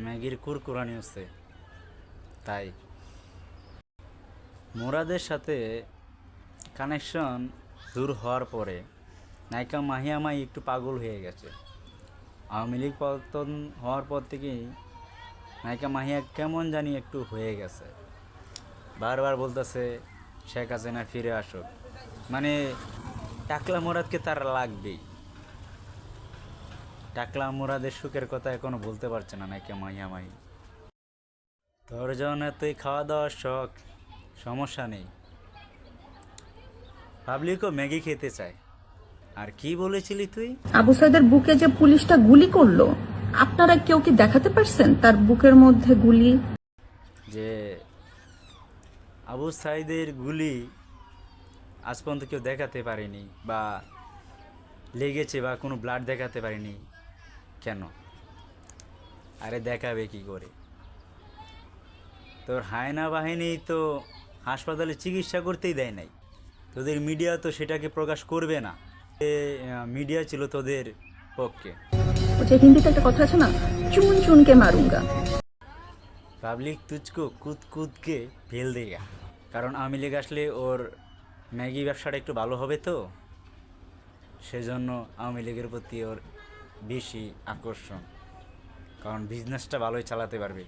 ম্যাগির কুরকুরানি হচ্ছে তাই। মুরাদের সাথে কানেকশন দূর হওয়ার পরে নায়িকা মাহিয়া মাই একটু পাগল হয়ে গেছে। আওয়ামী লীগ পতন হওয়ার পর থেকেই নায়িকা মাহিয়া কেমন জানি একটু হয়ে গেছে। বারবার বলতেছে শেখ হাসিনা ফিরে আসুক, মানে টাকলা মুরাদকে তার লাগবেই। টাকলা মুরাদের সুখের কথা এখনো বলতে পারছে না নায়িকা মাহিয়া মাহি। তোর জন্য তুই খাওয়া দাওয়ার শখ, সমস্যা নেই, পাবলিকও ম্যাগি খেতে চায়। আর কি বলেছিলি তুই? আবু সাইদের বুকে যে পুলিশটা গুলি করলো, আপনারা কেউ কি দেখাতে পারছেন তার বুকের মধ্যে গুলি? যে আবু সাইদের গুলি আজ পর্যন্ত কেউ দেখাতে পারেনি, বা লেগেছে বা কোনো ব্লাড দেখাতে পারেনি কেন? আরে দেখাবে কি করে? তোর হায়না বাহিনী তো হাসপাতালে চিকিৎসা করতেই দেয় নাই, তোদের মিডিয়া তো সেটাকে প্রকাশ করবে না। মিডিয়া ছিল তোদের পক্ষে। ওই যে হিন্দিতে একটা কথা আছে না, চুন চুনকে মারুঙ্গা। Public তুচকো কুদ কুদকে fail দেগা। কারণ আওয়ামী লীগ আসলে ওর ম্যাগি ব্যবসাটা একটু ভালো হবে, তো সেজন্য আওয়ামী লীগের প্রতি ওর বেশি আকর্ষণ, কারণ বিজনেসটা ভালোই চালাতে পারবে।